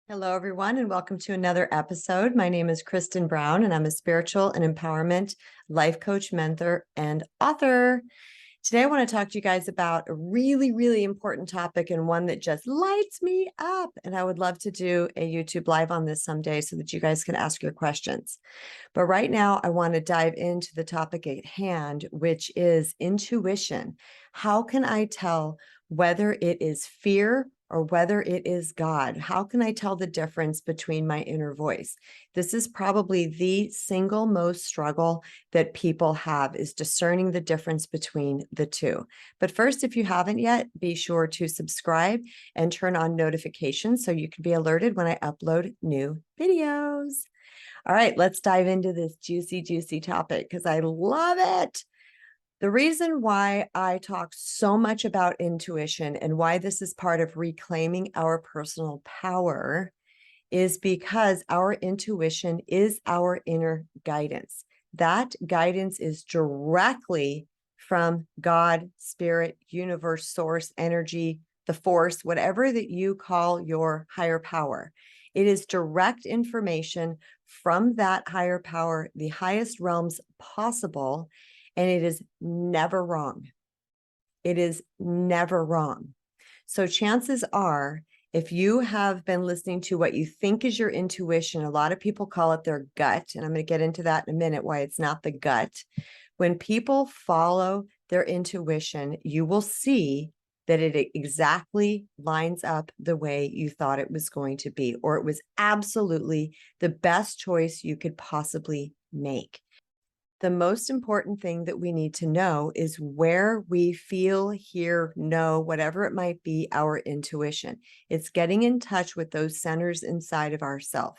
Hello, everyone, and welcome to another episode. My name is Kristen Brown, and I'm a spiritual and empowerment life coach, mentor, and author. Today, I want to talk to you guys about a really, really important topic and one that just lights me up. And I would love to do a YouTube live on this someday so that you guys can ask your questions. But right now, I want to dive into the topic at hand, which is intuition. How can I tell whether it is fear or whether it is God? How can I tell the difference between my inner voice? This is probably the single most struggle that people have, is discerning the difference between the two. But first, if you haven't yet, be sure to subscribe and turn on notifications so you can be alerted when I upload new videos. All right, let's dive into this juicy, juicy topic because I love it. The reason why I talk so much about intuition and why this is part of reclaiming our personal power is because our intuition is our inner guidance. That guidance is directly from God, spirit, universe, source, energy, the force, whatever that you call your higher power. It is direct information from that higher power, the highest realms possible, and it is never wrong. It is never wrong. So chances are, if you have been listening to what you think is your intuition, a lot of people call it their gut, and I'm going to get into that in a minute, why it's not the gut. When people follow their intuition, you will see that it exactly lines up the way you thought it was going to be, or it was absolutely the best choice you could possibly make. The most important thing that we need to know is where we feel, hear, know, whatever it might be, our intuition. It's getting in touch with those centers inside of ourselves.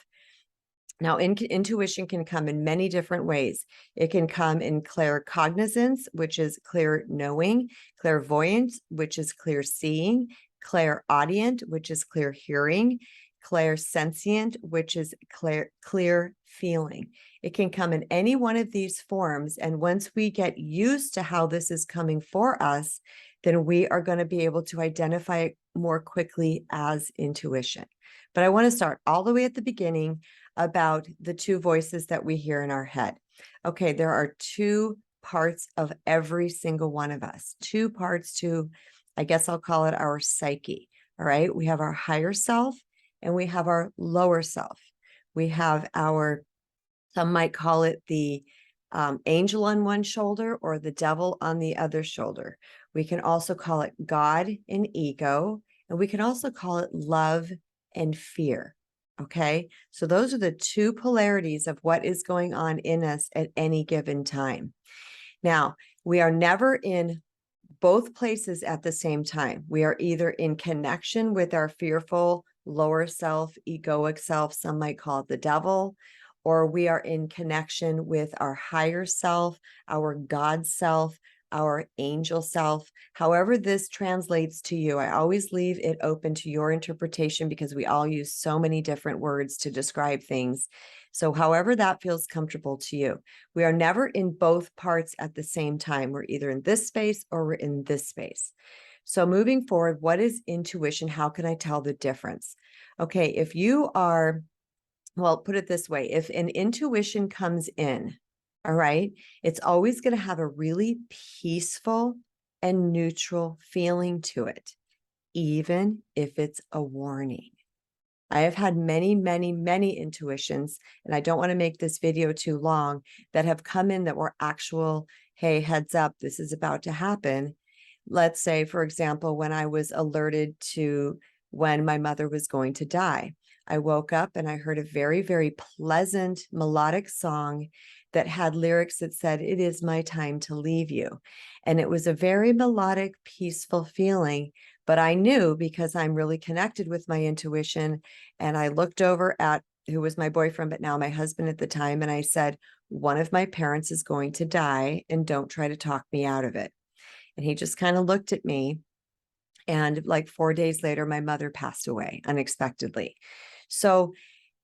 Now, intuition can come in many different ways. It can come in claircognizance, which is clear knowing, clairvoyance, which is clear seeing, clairaudient, which is clear hearing, clairsentient, which is clear feeling. It can come in any one of these forms. And once we get used to how this is coming for us, then we are going to be able to identify it more quickly as intuition. But I want to start all the way at the beginning about the two voices that we hear in our head. Okay, there are two parts of every single one of us, two parts to, I guess I'll call it our psyche. All right, we have our higher self and we have our lower self. We have our, some might call it the angel on one shoulder or the devil on the other shoulder. We can also call it God and ego, and we can also call it love and fear. Okay, so those are the two polarities of what is going on in us at any given time. Now, we are never in both places at the same time. We are either in connection with our fearful lower self, egoic self, some might call it the devil, or we are in connection with our higher self, our God self, our angel self. However this translates to you, I always leave it open to your interpretation because we all use so many different words to describe things. So however that feels comfortable to you. We are never in both parts at the same time. We're either in this space or we're in this space. So moving forward, what is intuition? How can I tell the difference? Okay, if you are, well, put it this way, if an intuition comes in, all right, it's always going to have a really peaceful and neutral feeling to it, even if it's a warning. I have had many, many, many intuitions, and I don't want to make this video too long, that have come in that were actual, hey, heads up, this is about to happen. Let's say, for example, when I was alerted to when my mother was going to die, I woke up and I heard a very, very pleasant melodic song that had lyrics that said, "It is my time to leave you." And it was a very melodic, peaceful feeling. But I knew, because I'm really connected with my intuition, and I looked over at who was my boyfriend, but now my husband at the time, and I said, one of my parents is going to die, and don't try to talk me out of it. And he just kind of looked at me. And like 4 days later, my mother passed away unexpectedly. So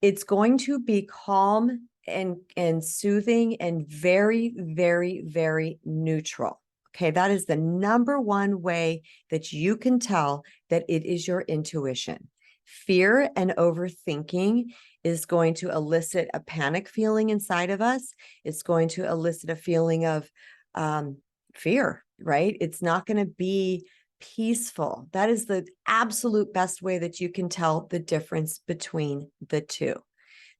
it's going to be calm and soothing and very, very, very neutral. Okay, that is the number one way that you can tell that it is your intuition. Fear and overthinking is going to elicit a panic feeling inside of us. It's going to elicit a feeling of fear, right? It's not going to be peaceful. That is the absolute best way that you can tell the difference between the two.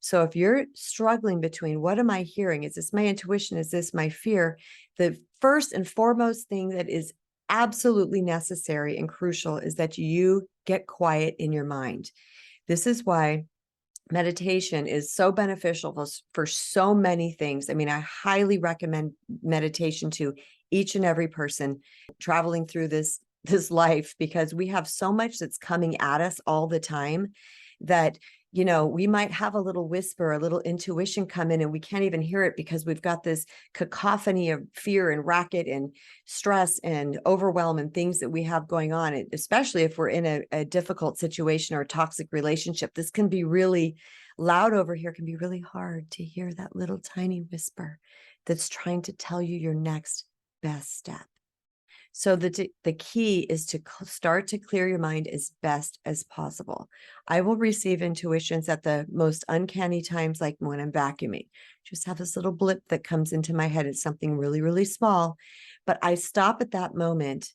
So if you're struggling between what am I hearing? Is this my intuition? Is this my fear? The first and foremost thing that is absolutely necessary and crucial is that you get quiet in your mind. This is why meditation is so beneficial for so many things. I mean, I highly recommend meditation to each and every person traveling through this life, because we have so much that's coming at us all the time that, you know, we might have a little whisper, a little intuition come in and we can't even hear it because we've got this cacophony of fear and racket and stress and overwhelm and things that we have going on, especially if we're in a difficult situation or a toxic relationship. This can be really loud over here, can be really hard to hear that little tiny whisper that's trying to tell you your next best step. So the key is to start to clear your mind as best as possible. I will receive intuitions at the most uncanny times, like when I'm vacuuming. Just have this little blip that comes into my head. It's something really, really small, but I stop at that moment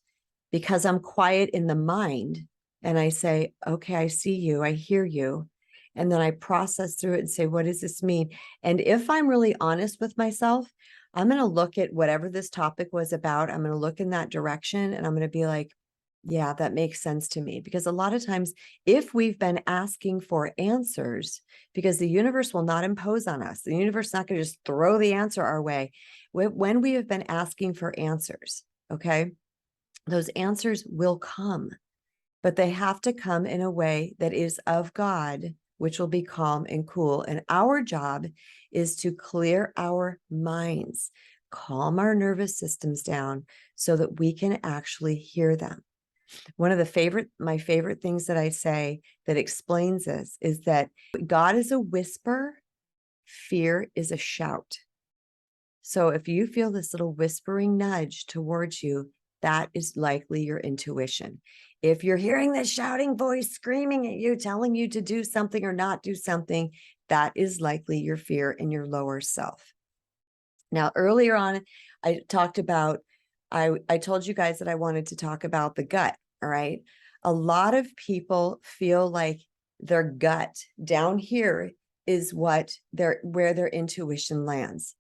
because I'm quiet in the mind and I say, okay, I see you, I hear you. And then I process through it and say, what does this mean? And if I'm really honest with myself, I'm going to look at whatever this topic was about. I'm going to look in that direction and I'm going to be like, yeah, that makes sense to me. Because a lot of times, if we've been asking for answers, because the universe will not impose on us, the universe is not going to just throw the answer our way. When we have been asking for answers, okay, those answers will come, but they have to come in a way that is of God, which will be calm and cool. And our job is to clear our minds, calm our nervous systems down so that we can actually hear them. One of my favorite things that I say that explains this is that God is a whisper, fear is a shout. So if you feel this little whispering nudge towards you, that is likely your intuition. If you're hearing this shouting voice screaming at you, telling you to do something or not do something, that is likely your fear and your lower self. Now, earlier on, I talked about, I told you guys that I wanted to talk about the gut, all right? A lot of people feel like their gut down here is where their intuition lands.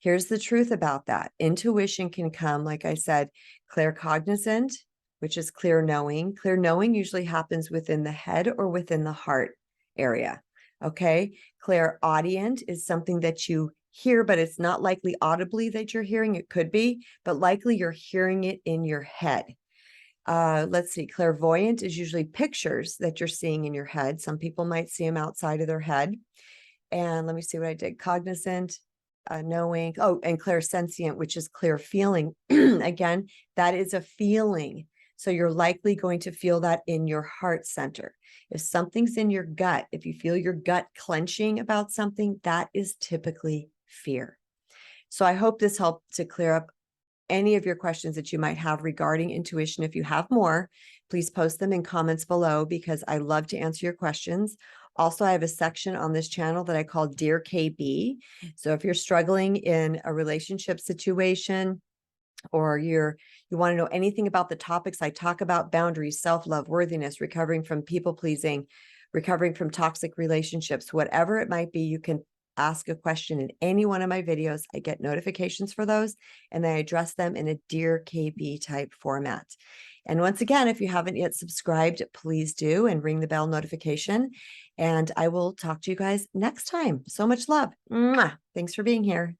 Here's the truth about that. Intuition can come, like I said, claircognizant, which is clear knowing. Clear knowing usually happens within the head or within the heart area. Okay. Clairaudient is something that you hear, but it's not likely audibly that you're hearing. It could be, but likely you're hearing it in your head. Let's see. Clairvoyant is usually pictures that you're seeing in your head. Some people might see them outside of their head. And let me see what I did. Cognizant, knowing. Oh, and clairsentient, which is clear feeling. Again, that is a feeling. So you're likely going to feel that in your heart center. If something's in your gut, if you feel your gut clenching about something, that is typically fear. So I hope this helped to clear up any of your questions that you might have regarding intuition. If you have more, please post them in comments below because I love to answer your questions. Also, I have a section on this channel that I call Dear KB. So if you're struggling in a relationship situation, or you want to know anything about the topics I talk about, boundaries, self-love, worthiness, recovering from people-pleasing, recovering from toxic relationships, whatever it might be, you can ask a question in any one of my videos. I get notifications for those, and I address them in a Dear KB type format. And once again, if you haven't yet subscribed, please do and ring the bell notification. And I will talk to you guys next time. So much love. Mwah. Thanks for being here.